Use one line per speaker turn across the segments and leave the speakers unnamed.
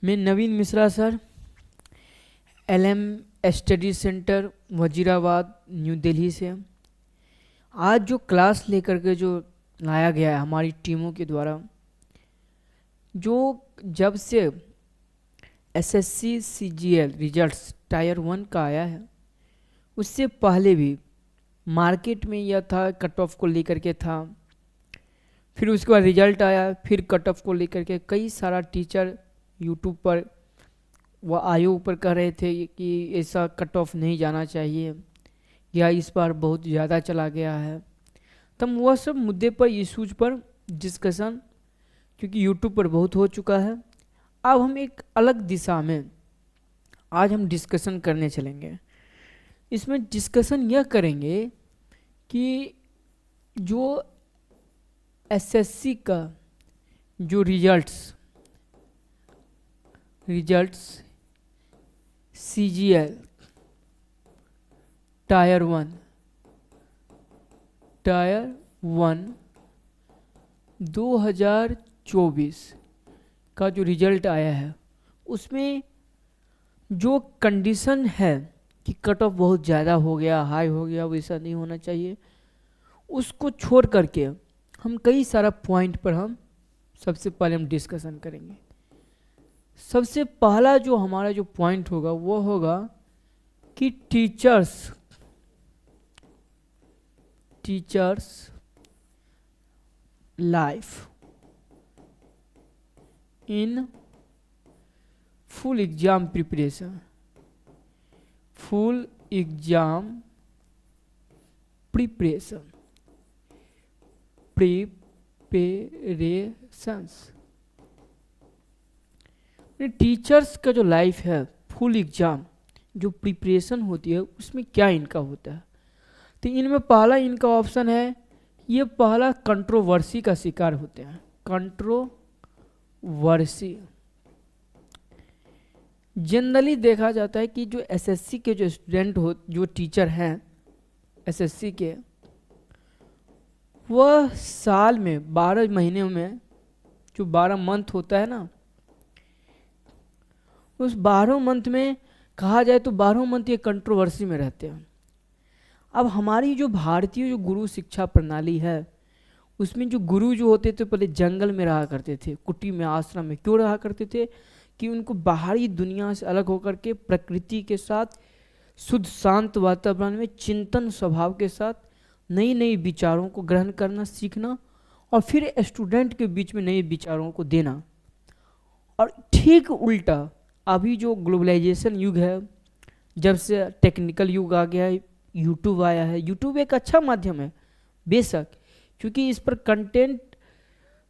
मैं Naveen Mishra sir, LM study center Wazirabad new Delhi से। आज जो क्लास लेकर के जो लाया गया है हमारी टीमों के द्वारा, जो जब से एसएससी सीजीएल रिजल्ट्स टायर 1 का आया है, उससे पहले भी मार्केट में यह था, कट ऑफ को लेकर के था। फिर उसके बाद रिजल्ट आया, फिर कट ऑफ को लेकर के कई सारा टीचर यूट्यूब पर वह आयोग पर कह रहे थे कि ऐसा कट ऑफ नहीं जाना चाहिए या इस बार बहुत ज़्यादा चला गया है। तब वह सब मुद्दे पर, इशूज पर डिस्कशन, क्योंकि यूट्यूब पर बहुत हो चुका है। अब हम एक अलग दिशा में आज हम डिस्कशन करने चलेंगे। इसमें डिस्कशन यह करेंगे कि जो एसएससी का जो रिजल्ट्स सीजीएल टायर 1 2024 का जो रिजल्ट आया है, उसमें जो कंडीशन है कि कट ऑफ बहुत ज़्यादा हो गया, हाई हो गया, वैसा नहीं होना चाहिए, उसको छोड़ करके हम कई सारा पॉइंट पर हम सबसे पहले हम डिस्कशन करेंगे। सबसे पहला जो हमारा जो पॉइंट होगा वो होगा कि teachers life in full exam preparation teachers का जो लाइफ है, फुल एग्जाम जो प्रिपरेशन होती है, उसमें क्या इनका होता है। तो इनमें पहला इनका ऑप्शन है, ये पहला कंट्रोवर्सी का शिकार होते हैं। कंट्रोवर्सी जनरली देखा जाता है कि जो एसएससी के जो स्टूडेंट हो, जो टीचर हैं एसएससी के, वह साल में 12 महीने में जो 12 मंथ होता है ना, उस 12 मंथ में कहा जाए तो 12 मंथ ये कंट्रोवर्सी में रहते हैं। अब हमारी जो भारतीय जो गुरु शिक्षा प्रणाली है, उसमें जो गुरु जो होते थे पहले जंगल में रहा करते थे, कुटी में, आश्रम में। क्यों रहा करते थे? कि उनको बाहरी दुनिया से अलग होकर के प्रकृति के साथ शुद्ध शांत वातावरण में चिंतन स्वभाव के साथ नई नई विचारों को ग्रहण करना सीखना, और फिर स्टूडेंट के बीच में नए विचारों को देना। और ठीक उल्टा अभी जो ग्लोबलाइजेशन युग है, जब से टेक्निकल युग आ गया है, यूट्यूब आया है। यूट्यूब एक अच्छा माध्यम है बेशक, क्योंकि इस पर कंटेंट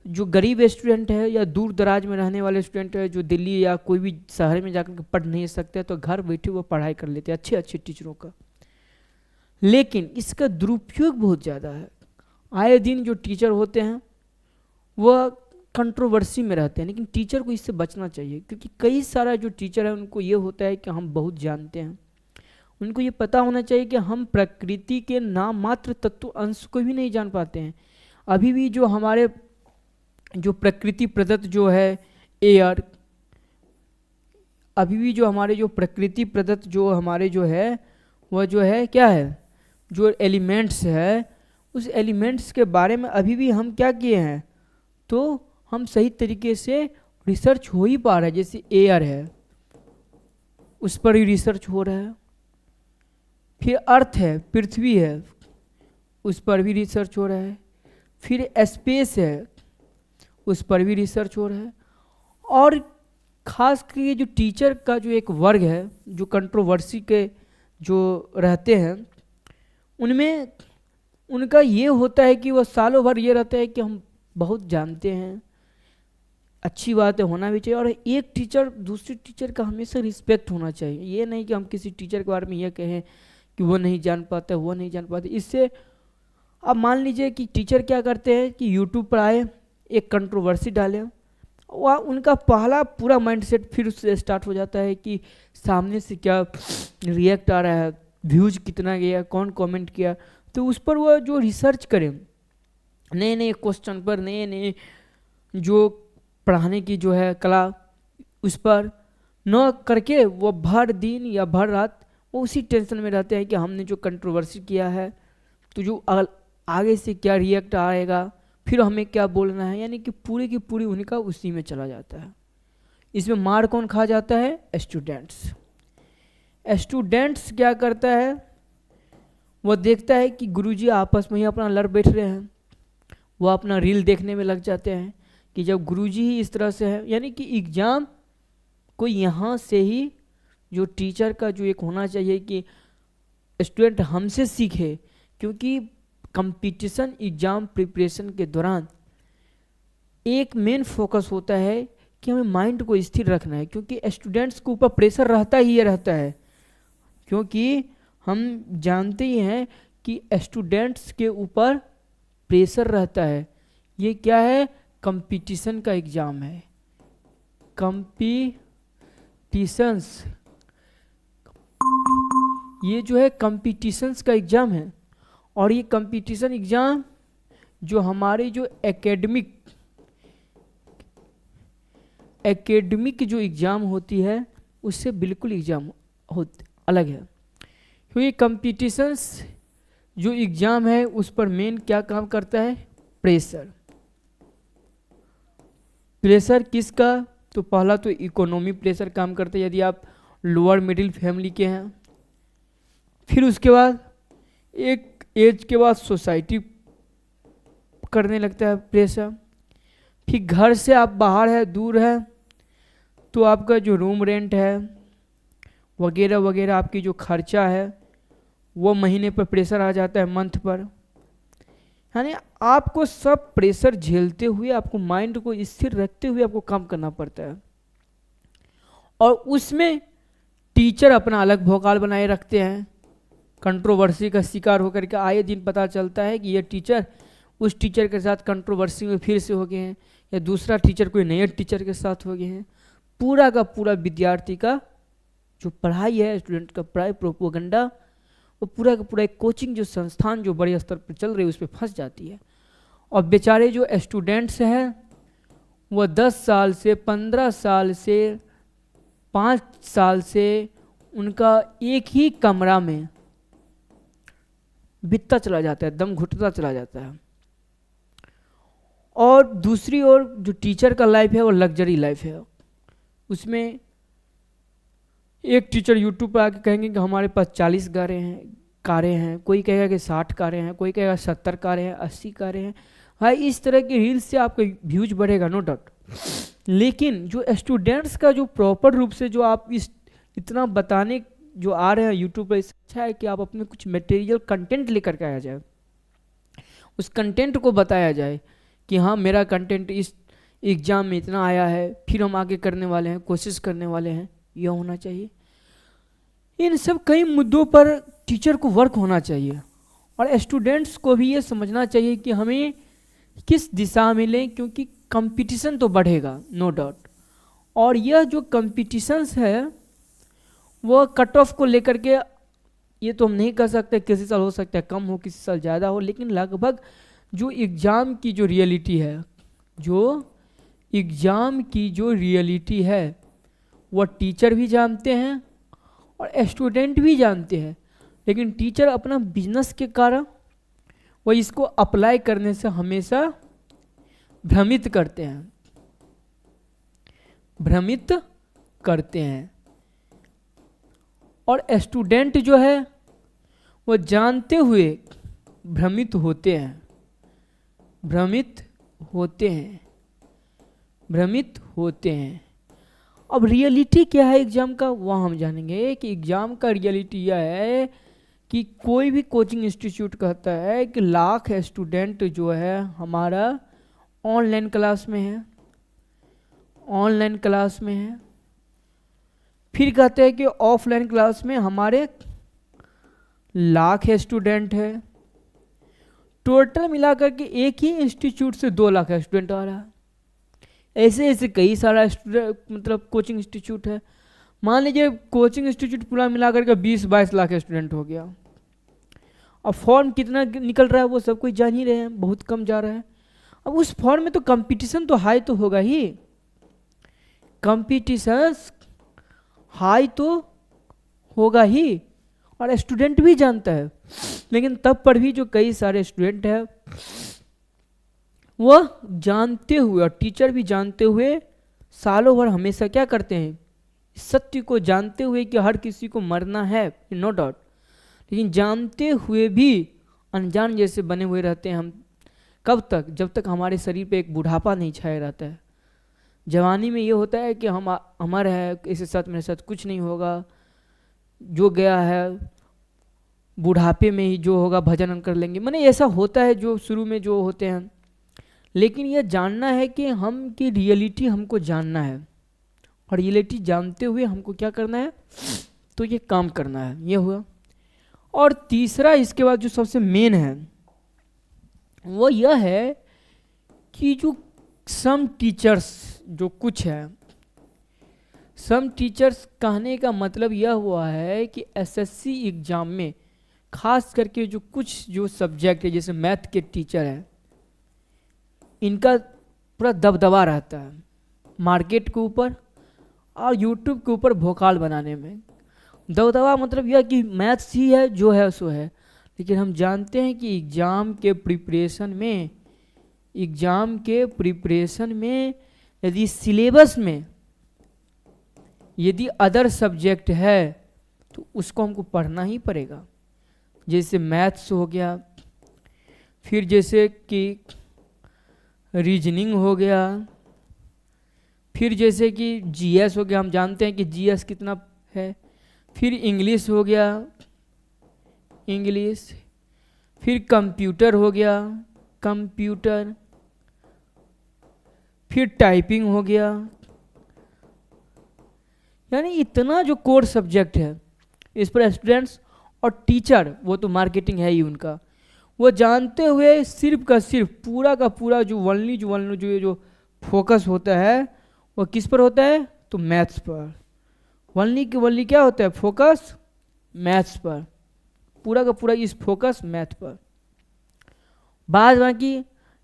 जो गरीब स्टूडेंट है या दूर दराज में रहने वाले स्टूडेंट है, जो दिल्ली या कोई भी शहर में जाकर पढ़ नहीं सकते, तो घर बैठे वो पढ़ाई कर लेते हैं अच्छे अच्छे टीचरों का। लेकिन इसका दुरुपयोग बहुत ज़्यादा है। आए दिन जो टीचर होते हैं वह कंट्रोवर्सी में रहते हैं, लेकिन टीचर को इससे बचना चाहिए, क्योंकि कई सारा जो टीचर है उनको ये होता है कि हम बहुत जानते हैं। उनको ये पता होना चाहिए कि हम प्रकृति के नाम मात्र तत्व अंश को भी नहीं जान पाते हैं। अभी भी जो हमारे जो प्रकृति प्रदत्त जो है एयर, अभी भी जो हमारे जो प्रकृति प्रदत्त जो हमारे जो है वह जो है क्या है, जो एलिमेंट्स है, उस एलिमेंट्स के बारे में अभी भी हम क्या किए हैं, तो हम सही तरीके से रिसर्च हो ही पा रहा है। जैसे एयर है, उस पर ही रिसर्च हो रहा है। फिर अर्थ है, पृथ्वी है, उस पर भी रिसर्च हो रहा है। फिर स्पेस है, उस पर भी रिसर्च हो रहा है। और खास करके जो टीचर का जो एक वर्ग है, जो कंट्रोवर्सी के जो रहते हैं, उनमें उनका ये होता है कि वह सालों भर ये रहता है कि हम बहुत जानते हैं, अच्छी बात है, होना भी चाहिए। और एक टीचर दूसरे टीचर का हमेशा रिस्पेक्ट होना चाहिए। ये नहीं कि हम किसी टीचर के बारे में ये कहें कि वो नहीं जान पाता, वो नहीं जान पाते। इससे अब मान लीजिए कि टीचर क्या करते हैं कि यूट्यूब पर आए, एक कंट्रोवर्सी डाले, वह उनका पहला पूरा माइंडसेट फिर उससे स्टार्ट हो जाता है कि सामने से क्या रिएक्ट आ रहा है, व्यूज कितना गया, कौन कमेंट किया। तो उस पर वह जो रिसर्च करें, नए नए क्वेश्चन पर, नए नए जो पढ़ाने की जो है कला, उस पर न करके वो भर दिन या भर रात वो उसी टेंशन में रहते हैं कि हमने जो कंट्रोवर्सी किया है तो जो आगे से क्या रिएक्ट आएगा, फिर हमें क्या बोलना है, यानी कि पूरी की पूरी उनका उसी में चला जाता है। इसमें मार कौन खा जाता है? स्टूडेंट्स। स्टूडेंट्स क्या करता है, वो देखता है कि गुरुजी आपस में ही अपना लड़ बैठ रहे हैं, वो अपना रील देखने में लग जाते हैं कि जब गुरुजी ही इस तरह से है, यानी कि एग्ज़ाम को यहाँ से ही जो टीचर का जो एक होना चाहिए कि स्टूडेंट हमसे सीखे, क्योंकि कंपटीशन एग्ज़ाम प्रिपरेशन के दौरान एक मेन फोकस होता है कि हमें माइंड को स्थिर रखना है, क्योंकि स्टूडेंट्स के ऊपर प्रेशर रहता ही रहता है, क्योंकि हम जानते ही हैं कि स्टूडेंट्स के ऊपर प्रेशर रहता है। ये क्या है? कंपटीशन का एग्ज़ाम है, कंपटीशंस, ये जो है कंपटीशंस का एग्ज़ाम है। और ये कंपटीशन एग्ज़ाम जो हमारे जो एकेडमिक जो एग्ज़ाम होती है उससे बिल्कुल एग्ज़ाम अलग है, क्योंकि कंपटीशंस जो एग्ज़ाम है उस पर मेन क्या काम करता है? प्रेशर। प्रेशर किसका? तो पहला तो इकोनॉमी प्रेशर काम करता है यदि आप लोअर मिडिल फैमिली के हैं, फिर उसके बाद एक एज के बाद सोसाइटी करने लगता है प्रेशर, फिर घर से आप बाहर है, दूर है, तो आपका जो रूम रेंट है वगैरह वगैरह, आपकी जो खर्चा है वो महीने पर प्रेशर आ जाता है, मंथ पर। यानी आपको सब प्रेशर झेलते हुए, आपको माइंड को स्थिर रखते हुए आपको काम करना पड़ता है। और उसमें टीचर अपना अलग भौकाल बनाए रखते हैं, कंट्रोवर्सी का शिकार होकर के आए दिन पता चलता है कि ये टीचर उस टीचर के साथ कंट्रोवर्सी में फिर से हो गए हैं, या दूसरा टीचर कोई नए टीचर के साथ हो गए हैं। पूरा का पूरा विद्यार्थी का जो पढ़ाई है, स्टूडेंट का पढ़ाई प्रोपोगंडा, वो पूरा का पूरा एक कोचिंग जो संस्थान जो बड़े स्तर पर चल रही है उस पर फंस जाती है। और बेचारे जो स्टूडेंट्स हैं वो 10 साल से 15 साल से 5 साल से उनका एक ही कमरा में बीतता चला जाता है, दम घुटता चला जाता है। और दूसरी ओर जो टीचर का लाइफ है वो लग्जरी लाइफ है, उसमें एक टीचर यूट्यूब पर आके कहेंगे कि हमारे पास 40 कारें हैं, कोई कहेगा कि 60 कारें हैं, कोई कहेगा 70 कारें हैं, 80 कारें हैं। भाई इस तरह की रील्स से आपका व्यूज बढ़ेगा, नो डाउट, लेकिन जो स्टूडेंट्स का जो प्रॉपर रूप से जो आप इतना बताने जो आ रहे हैं यूट्यूब पर, इससे अच्छा है कि आप अपने कुछ मटेरियल कंटेंट लेकर के आया जाए, उस कंटेंट को बताया जाए कि हाँ मेरा कंटेंट इस एग्ज़ाम में इतना आया है, फिर हम आगे करने वाले हैं, कोशिश करने वाले हैं, यह होना चाहिए। इन सब कई मुद्दों पर टीचर को वर्क होना चाहिए और स्टूडेंट्स को भी ये समझना चाहिए कि हमें किस दिशा में लें, क्योंकि कंपटीशन तो बढ़ेगा, नो डाउट। और यह जो कंपटीशंस है वो कट ऑफ को लेकर के, ये तो हम नहीं कह सकते, किसी साल हो सकता है कम हो, किसी साल ज़्यादा हो, लेकिन लगभग जो एग्ज़ाम की जो रियलिटी है, जो एग्ज़ाम की जो रियलिटी है वो टीचर भी जानते हैं और स्टूडेंट भी जानते हैं, लेकिन टीचर अपना बिजनेस के कारण वो इसको अप्लाई करने से हमेशा भ्रमित करते हैं। और स्टूडेंट जो है वो जानते हुए भ्रमित होते हैं। अब रियलिटी क्या है एग्ज़ाम का, वह हम जानेंगे कि एग्ज़ाम का रियलिटी यह है कि कोई भी कोचिंग इंस्टीट्यूट कहता है कि लाख स्टूडेंट जो है हमारा ऑनलाइन क्लास में है, फिर कहते हैं कि ऑफलाइन क्लास में हमारे लाख स्टूडेंट है। टोटल मिलाकर के एक ही इंस्टीट्यूट से 2 लाख स्टूडेंट आ रहा है। ऐसे ऐसे कई सारा स्टूडेंट मतलब कोचिंग इंस्टीट्यूट है। मान लीजिए कोचिंग इंस्टीट्यूट पूरा मिलाकर के 20-22 लाख स्टूडेंट हो गया। अब फॉर्म कितना निकल रहा है वो सब कोई जान ही रहे हैं, बहुत कम जा रहा है। अब उस फॉर्म में तो कंपटीशन तो हाई तो होगा ही। कंपटीशन हाई तो होगा ही, और स्टूडेंट भी जानता है, लेकिन तब पर भी जो कई सारे स्टूडेंट हैं वह जानते हुए और टीचर भी जानते हुए सालों भर हमेशा क्या करते हैं, सत्य को जानते हुए कि हर किसी को मरना है, नो डाउट, लेकिन जानते हुए भी अनजान जैसे बने हुए रहते हैं हम। कब तक? जब तक हमारे शरीर पे एक बुढ़ापा नहीं छाया रहता है। जवानी में ये होता है कि हम अमर है, इसके साथ मेरे साथ कुछ नहीं होगा, जो गया है बुढ़ापे में ही जो होगा भजन हम कर लेंगे, माने ऐसा होता है जो शुरू में जो होते हैं। लेकिन यह जानना है कि हम की रियलिटी हमको जानना है, और रियलिटी जानते हुए हमको क्या करना है, तो ये काम करना है, ये हुआ। और तीसरा इसके बाद जो सबसे मेन है वो यह है कि जो सम टीचर्स जो कुछ है, सम टीचर्स कहने का मतलब यह हुआ है कि एसएससी एग्जाम में खास करके जो कुछ जो सब्जेक्ट है, जैसे मैथ के टीचर हैं, इनका पूरा दबदबा रहता है मार्केट के ऊपर और यूट्यूब के ऊपर भोकाल बनाने में। दबदबा मतलब यह कि मैथ्स ही है जो है सो है, लेकिन हम जानते हैं कि एग्ज़ाम के प्रिपरेशन में यदि सिलेबस में यदि अदर सब्जेक्ट है तो उसको हमको पढ़ना ही पड़ेगा। जैसे मैथ्स हो गया, फिर जैसे कि रीजनिंग हो गया, फिर जैसे कि जीएस हो गया, हम जानते हैं कि जीएस कितना है, फिर इंग्लिश हो गया, इंग्लिश, फिर कंप्यूटर हो गया, कंप्यूटर, फिर टाइपिंग हो गया, यानी इतना जो कोर सब्जेक्ट है इस पर स्टूडेंट्स और टीचर, वो तो मार्केटिंग है ही उनका, वो जानते हुए सिर्फ का सिर्फ पूरा का पूरा जो वनली जो फोकस होता है वो किस पर होता है, तो मैथ्स पर। वनली क्या होता है, फोकस मैथ्स पर, पूरा का पूरा इस फोकस मैथ पर। बाद बाकी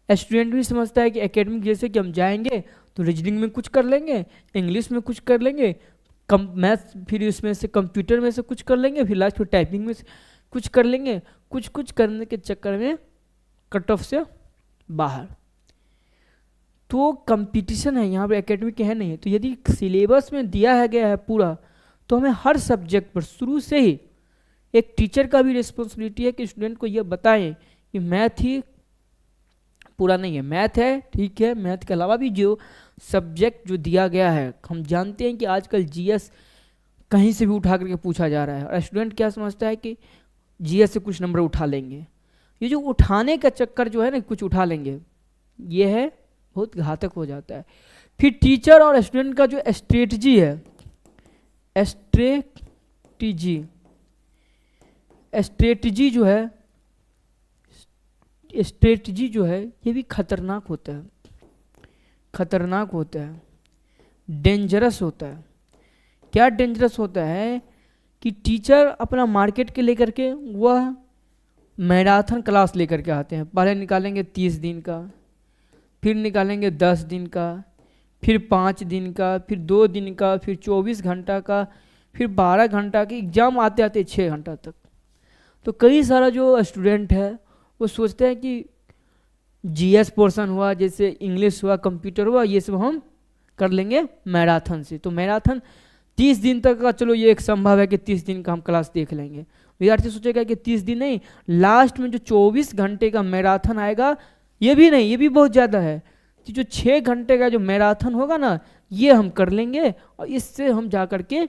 स्टूडेंट भी समझता है कि एकेडमिक जैसे कि हम जाएंगे तो रीजनिंग में कुछ कर लेंगे, इंग्लिश में कुछ कर लेंगे, मैथ्स फिर इसमें से कंप्यूटर में से कुछ कर लेंगे, फिर लास्ट में टाइपिंग में से कुछ कर लेंगे, कुछ करने के चक्कर में कट ऑफ से बाहर। तो कंपटीशन है यहाँ पर, एकेडमिक है नहीं। तो यदि सिलेबस में दिया है गया है पूरा, तो हमें हर सब्जेक्ट पर शुरू से ही एक टीचर का भी रिस्पॉन्सिबिलिटी है कि स्टूडेंट को यह बताएं कि मैथ ही पूरा नहीं है, मैथ है ठीक है, मैथ के अलावा भी जो सब्जेक्ट जो दिया गया है, हम जानते हैं कि आजकल जीएस कहीं से भी उठा करके पूछा जा रहा है, और स्टूडेंट क्या समझता है कि जीएस से कुछ नंबर उठा लेंगे। ये जो उठाने का चक्कर जो है ना, कुछ उठा लेंगे, ये है बहुत घातक हो जाता है। फिर टीचर और स्टूडेंट का जो स्ट्रेटजी है, स्ट्रेटजी जो है ये भी खतरनाक होता है, डेंजरस होता है। क्या डेंजरस होता है कि टीचर अपना मार्केट के लेकर के वह मैराथन क्लास लेकर के आते हैं। पहले निकालेंगे 30 दिन का, फिर निकालेंगे 10 दिन का, फिर 5 दिन का, फिर 2 दिन का, फिर 24 घंटा का, फिर 12 घंटा की, एग्जाम आते आते 6 घंटा तक। तो कई सारा जो स्टूडेंट है वो सोचते हैं कि जीएस पोर्शन हुआ, जैसे इंग्लिश हुआ, कंप्यूटर हुआ, ये सब हम कर लेंगे मैराथन से। तो मैराथन 30 दिन तक का, चलो ये एक संभव है कि 30 दिन का हम क्लास देख लेंगे। विद्यार्थी सोचेगा कि 30 दिन नहीं, लास्ट में जो 24 घंटे का मैराथन आएगा, ये भी नहीं, ये भी बहुत ज़्यादा है, तो जो 6 घंटे का जो मैराथन होगा ना, ये हम कर लेंगे, और इससे हम जा कर के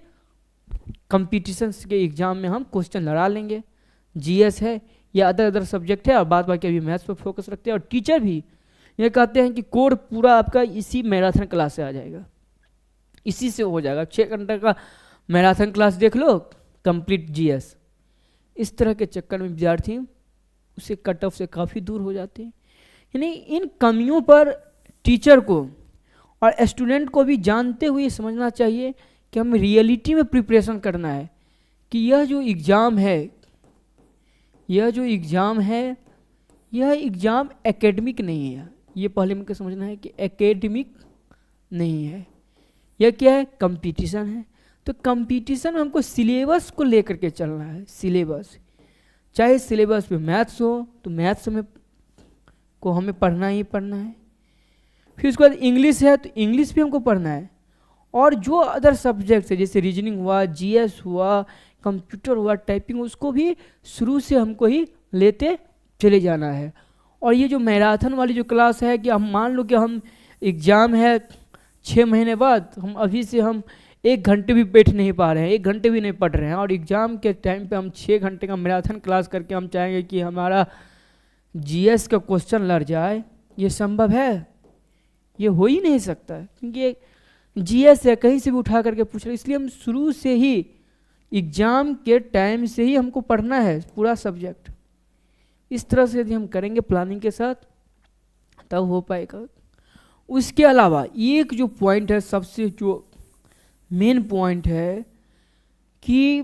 कंपटीशन के एग्जाम में हम क्वेश्चन लड़ा लेंगे। जीएस है या अदर सब्जेक्ट है, और बाद बाकी अभी मैथ्स पर फोकस रखते हैं। और टीचर भी ये कहते हैं कि कोर पूरा आपका इसी मैराथन क्लास से आ जाएगा, इसी से हो जाएगा, 6 घंटे का मैराथन क्लास देख लो, कंप्लीट जीएस। इस तरह के चक्कर में विद्यार्थी उसे कट ऑफ से काफ़ी दूर हो जाते हैं। यानी इन कमियों पर टीचर को और स्टूडेंट को भी जानते हुए समझना चाहिए कि हमें रियलिटी में प्रिपरेशन करना है, कि यह जो एग्ज़ाम है यह एग्ज़ाम एकेडमिक नहीं है। ये पहले मुझे समझना है कि एकेडमिक नहीं है, यह क्या है, कंपटीशन है। तो कंपटीशन में हमको सिलेबस को लेकर के चलना है। सिलेबस, चाहे सिलेबस में मैथ्स हो तो मैथ्स में को हमें पढ़ना ही पढ़ना है। फिर उसके बाद इंग्लिश है तो इंग्लिश भी हमको पढ़ना है। और जो अदर सब्जेक्ट्स है जैसे रीजनिंग हुआ, जीएस हुआ, कंप्यूटर हुआ, टाइपिंग, उसको भी शुरू से हमको ही लेते चले जाना है। और ये जो मैराथन वाली जो क्लास है कि हम मान लो कि हम एग्ज़ाम है 6 महीने बाद, हम अभी से हम 1 घंटे भी बैठ नहीं पा रहे हैं, 1 घंटे भी नहीं पढ़ रहे हैं, और एग्ज़ाम के टाइम पे हम 6 घंटे का मैराथन क्लास करके हम चाहेंगे कि हमारा जीएस का क्वेश्चन लड़ जाए, ये संभव है? ये हो ही नहीं सकता है, क्योंकि जीएस है, कहीं से भी उठा करके पूछ रहे। इसलिए हम शुरू से ही एग्ज़ाम के टाइम से ही हमको पढ़ना है पूरा सब्जेक्ट। इस तरह से यदि हम करेंगे प्लानिंग के साथ तब हो पाएगा। उसके अलावा एक जो पॉइंट है, सबसे जो मेन पॉइंट है कि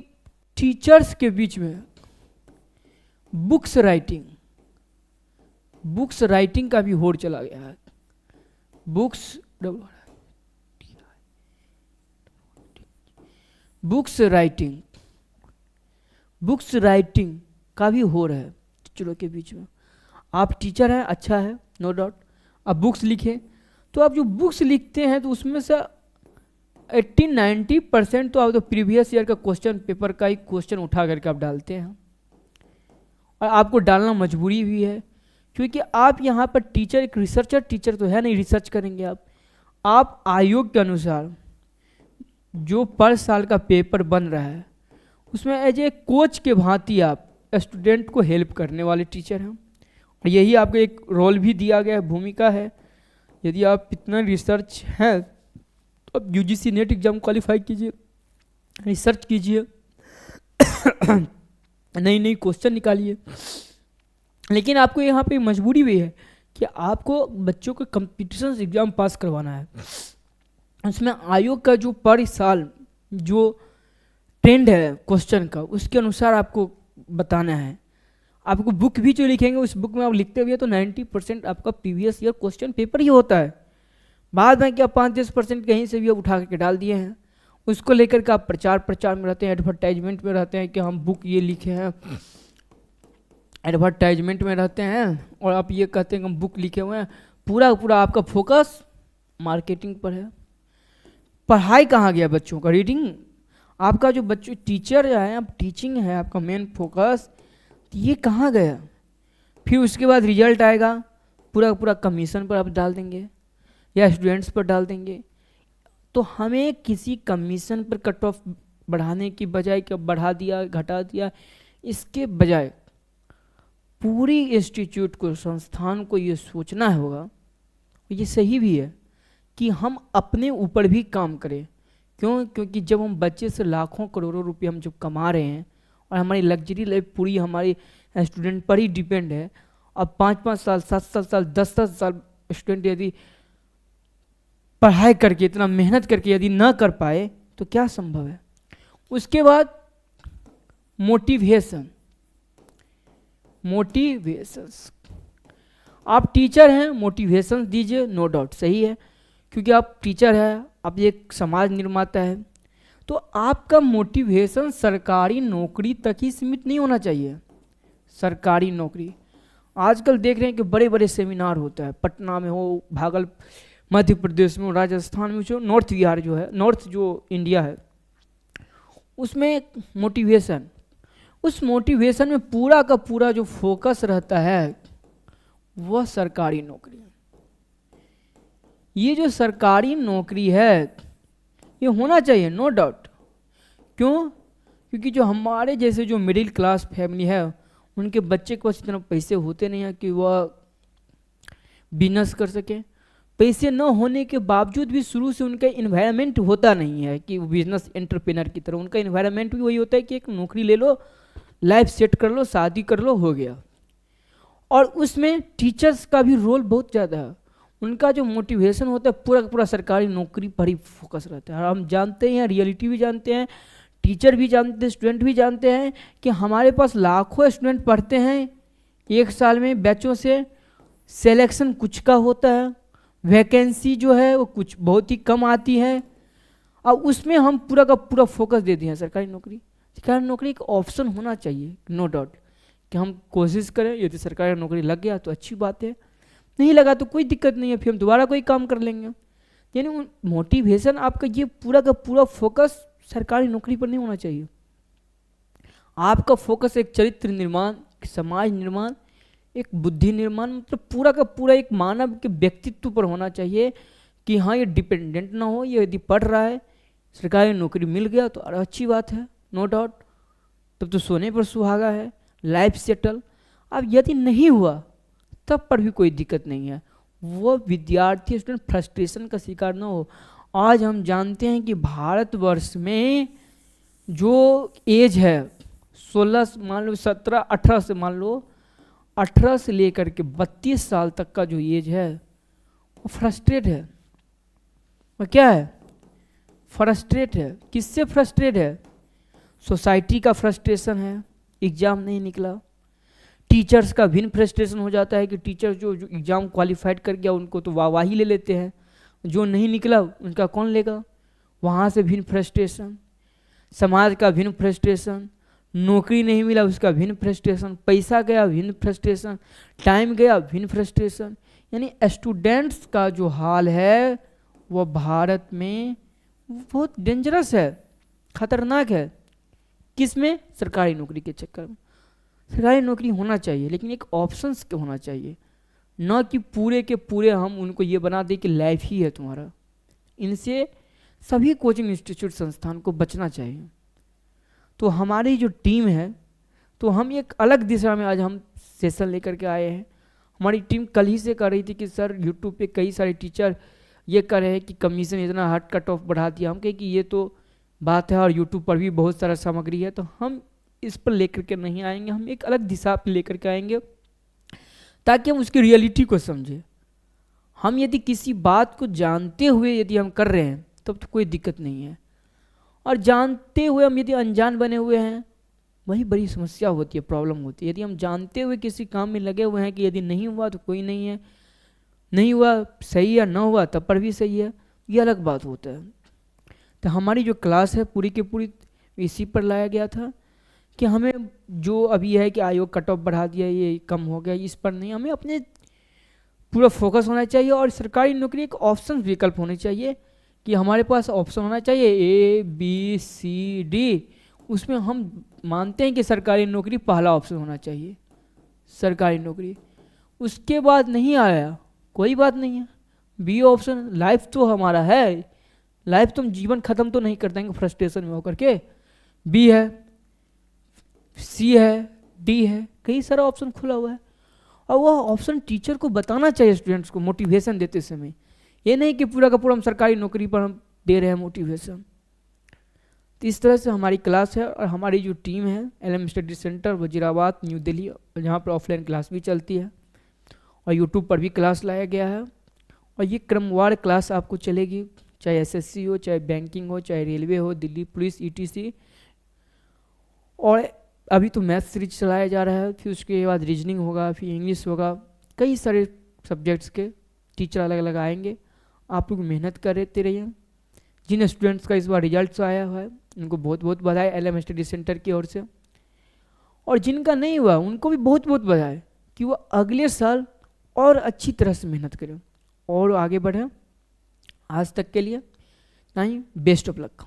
टीचर्स के बीच में बुक्स राइटिंग का भी होड़ चला गया है। बुक्स राइटिंग का भी हो रहा है टीचरों के बीच में। आप टीचर हैं, अच्छा है, नो डाउट, आप बुक्स लिखें, तो आप जो बुक्स लिखते हैं तो उसमें से 80-90% तो आप तो प्रीवियस ईयर का क्वेश्चन पेपर का ही क्वेश्चन उठा करके आप डालते हैं, और आपको डालना मजबूरी भी है, क्योंकि आप यहाँ पर टीचर, एक रिसर्चर टीचर तो है नहीं, रिसर्च करेंगे आप आयोग के अनुसार जो पर साल का पेपर बन रहा है उसमें एज ए कोच के भांति आप स्टूडेंट को हेल्प करने वाले टीचर हैं, और यही आपको एक रोल भी दिया गया है, भूमिका है। यदि आप इतना रिसर्च हैं तो आप यूजीसी नेट एग्जाम क्वालिफाई कीजिए, रिसर्च कीजिए, नई क्वेश्चन निकालिए। लेकिन आपको यहाँ पे मजबूरी भी है कि आपको बच्चों को कंपटीशन एग्जाम पास करवाना है। उसमें आयोग का जो पर साल जो ट्रेंड है क्वेश्चन का, उसके अनुसार आपको बताना है। आपको बुक भी जो लिखेंगे उस बुक में आप लिखते हुए तो 90% आपका प्रीवियस ईयर क्वेश्चन पेपर ही होता है। बाद में क्या 5-10% कहीं से भी आप उठा के डाल दिए हैं, उसको लेकर के आप प्रचार में रहते हैं, एडवर्टाइजमेंट में रहते हैं कि हम बुक ये लिखे हैं, एडवर्टाइजमेंट में रहते हैं, और आप ये कहते हैं कि हम बुक लिखे हुए हैं। पूरा आपका फोकस मार्केटिंग पर है। पढ़ाई कहाँ गया बच्चों का, रीडिंग। आपका जो बच्चों टीचर है, अब टीचिंग है आपका मेन फोकस, ये कहाँ गया? फिर उसके बाद रिजल्ट आएगा, पूरा कमीशन पर आप डाल देंगे या स्टूडेंट्स पर डाल देंगे। तो हमें किसी कमीशन पर कट ऑफ बढ़ाने की बजाय कि बढ़ा दिया घटा दिया, इसके बजाय पूरी इंस्टीट्यूट को, संस्थान को ये सोचना होगा, ये सही भी है कि हम अपने ऊपर भी काम करें। क्योंकि जब हम बच्चे से लाखों करोड़ों रुपए हम जब कमा रहे हैं और हमारी लग्जरी लाइफ पूरी हमारी स्टूडेंट पर ही डिपेंड है, अब 5-5 साल 7-7 साल 10-10 साल स्टूडेंट यदि पढ़ाई करके, इतना मेहनत करके यदि ना कर पाए तो क्या संभव है? उसके बाद मोटिवेशन। आप टीचर हैं, मोटिवेशन दीजिए, नो डाउट सही है, क्योंकि आप टीचर हैं, आप एक समाज निर्माता है। तो आपका मोटिवेशन सरकारी नौकरी तक ही सीमित नहीं होना चाहिए। सरकारी नौकरी, आजकल देख रहे हैं कि बड़े बड़े सेमिनार होता है, पटना में हो, मध्य प्रदेश में हो, राजस्थान में जो नॉर्थ बिहार जो है, नॉर्थ जो इंडिया है, उसमें मोटिवेशन, उस मोटिवेशन में पूरा का पूरा जो फोकस रहता है वह सरकारी नौकरी। ये जो सरकारी नौकरी है ये होना चाहिए, नो डाउट। क्यों? क्योंकि जो हमारे जैसे जो मिडिल क्लास फैमिली है उनके बच्चे के पास इतना पैसे होते नहीं हैं कि वह बिजनेस कर सके। पैसे न होने के बावजूद भी शुरू से उनका इन्वायरमेंट होता नहीं है कि वो बिजनेस एंटरप्रेनर की तरह। उनका इन्वायरमेंट भी वही होता है कि एक नौकरी ले लो, लाइफ सेट कर लो, शादी कर लो, हो गया। और उसमें टीचर्स का भी रोल बहुत ज़्यादा है। उनका जो मोटिवेशन होता है पूरा का पूरा सरकारी नौकरी पर ही फोकस रहता है। और हम जानते हैं, रियलिटी भी जानते हैं, टीचर भी जानते हैं, स्टूडेंट भी जानते हैं कि हमारे पास लाखों स्टूडेंट पढ़ते हैं, एक साल में बैचों से सिलेक्शन कुछ का होता है, वैकेंसी जो है वो कुछ बहुत ही कम आती है। अब उसमें हम पूरा का पूरा फोकस दे दिए हैं सरकारी नौकरी। सरकारी नौकरी एक ऑप्शन होना चाहिए, नो डाउट, कि हम कोशिश करें, यदि सरकारी नौकरी लग गया तो अच्छी बात है, नहीं लगा तो कोई दिक्कत नहीं है, फिर हम दोबारा कोई काम कर लेंगे। यानी मोटिवेशन आपका ये पूरा का पूरा फोकस सरकारी नौकरी पर नहीं होना चाहिए। आपका फोकस एक चरित्र निर्माण, समाज निर्माण, एक बुद्धि निर्माण, मतलब पूरा का पूरा एक मानव के व्यक्तित्व पर होना चाहिए कि हाँ ये डिपेंडेंट ना हो, ये यदि पढ़ रहा है सरकारी नौकरी मिल गया तो अच्छी बात है, नो डाउट, तब तो सोने पर सुहागा है, लाइफ सेटल। अब यदि नहीं हुआ तब पर भी कोई दिक्कत नहीं है, वो विद्यार्थी स्टूडेंट फ्रस्ट्रेशन का शिकार ना हो। आज हम जानते हैं कि भारतवर्ष में जो एज है 16 मान लो 17 18 से मान लो 18 से लेकर के 32 साल तक का जो एज है वो फ्रस्ट्रेट है। वो क्या है? फ्रस्ट्रेट है। किससे फ्रस्ट्रेट है? सोसाइटी का फ्रस्ट्रेशन है, एग्ज़ाम नहीं निकला। टीचर्स का भिन्न फ्रस्ट्रेशन हो जाता है कि टीचर जो एग्ज़ाम क्वालिफाइड कर गया उनको तो वाहवाही ले लेते हैं, जो नहीं निकला उनका कौन लेगा, वहाँ से भिन्न फ्रस्ट्रेशन। समाज का भिन्न फ्रस्ट्रेशन, नौकरी नहीं मिला उसका भिन्न फ्रस्ट्रेशन, पैसा गया भिन्न फ्रस्ट्रेशन, टाइम गया भिन्न फ्रस्ट्रेशन। यानी स्टूडेंट्स का जो हाल है वो भारत में बहुत डेंजरस है, खतरनाक है। किस में? सरकारी नौकरी के चक्कर में। सरकारी नौकरी होना चाहिए लेकिन एक ऑप्शंस के होना चाहिए, न कि पूरे के पूरे हम उनको ये बना दें कि लाइफ ही है तुम्हारा। इनसे सभी कोचिंग इंस्टीट्यूट संस्थान को बचना चाहिए। तो हमारी जो टीम है, तो हम एक अलग दिशा में आज हम सेशन लेकर के आए हैं। हमारी टीम कल ही से कर रही थी कि सर यूट्यूब पे कई सारे टीचर ये कर रहे हैं कि कमीशन इतना हार्ड कट ऑफ बढ़ा दिया। हम कहे कि ये तो बात है और यूट्यूब पर भी बहुत सारा सामग्री है, तो हम इस पर लेकर के नहीं आएंगे, हम एक अलग दिशा पर लेकर के आएंगे ताकि हम उसकी रियलिटी को समझें। हम यदि किसी बात को जानते हुए यदि हम कर रहे हैं तब तो कोई दिक्कत नहीं है, और जानते हुए हम यदि अनजान बने हुए हैं वही बड़ी समस्या होती है, प्रॉब्लम होती है। यदि हम जानते हुए किसी काम में लगे हुए हैं कि यदि नहीं हुआ तो कोई नहीं है, नहीं हुआ सही है, ना हुआ तब पर भी सही है, ये अलग बात होता है। तो हमारी जो क्लास है पूरी की पूरी इसी पर लाया गया था कि हमें जो अभी है कि आयोग कट ऑफ बढ़ा दिया, ये कम हो गया, इस पर नहीं, हमें अपने पूरा फोकस होना चाहिए। और सरकारी नौकरी एक ऑप्शन विकल्प होनी चाहिए कि हमारे पास ऑप्शन होना चाहिए A B C D, उसमें हम मानते हैं कि सरकारी नौकरी पहला ऑप्शन होना चाहिए, सरकारी नौकरी। उसके बाद नहीं आया कोई बात नहीं है, बी ऑप्शन। लाइफ तो हमारा है, लाइफ तो हम जीवन ख़त्म तो नहीं कर देंगे फ्रस्ट्रेशन में होकर के। बी है, सी है, डी है, कई सारा ऑप्शन खुला हुआ है, और वह ऑप्शन टीचर को बताना चाहिए स्टूडेंट्स को मोटिवेशन देते समय। ये नहीं कि पूरा का पूरा हम सरकारी नौकरी पर हम दे रहे हैं मोटिवेशन। तो इस तरह से हमारी क्लास है, और हमारी जो टीम है LM study center Wazirabad new Delhi, जहाँ पर ऑफलाइन क्लास भी चलती है और यूट्यूब पर भी क्लास लाया गया है। और ये क्रमवार क्लास आपको चलेगी, चाहे SSC हो, चाहे बैंकिंग हो, चाहे रेलवे हो, दिल्ली पुलिस, ETC, और अभी तो मैथ सीरीज चलाया जा रहा है, फिर उसके बाद रीजनिंग होगा, फिर इंग्लिश होगा, कई सारे सब्जेक्ट्स के टीचर अलग अलग आएंगे। आप लोग मेहनत करते रहिए। जिन स्टूडेंट्स का इस बार रिजल्ट आया हुआ है उनको बहुत बहुत बधाई LM स्टडी सेंटर की ओर से, और जिनका नहीं हुआ उनको भी बहुत बहुत बधाई कि वो अगले साल और अच्छी तरह से मेहनत करें और आगे बढ़ें। आज तक के लिए नहीं, बेस्ट ऑफ लक।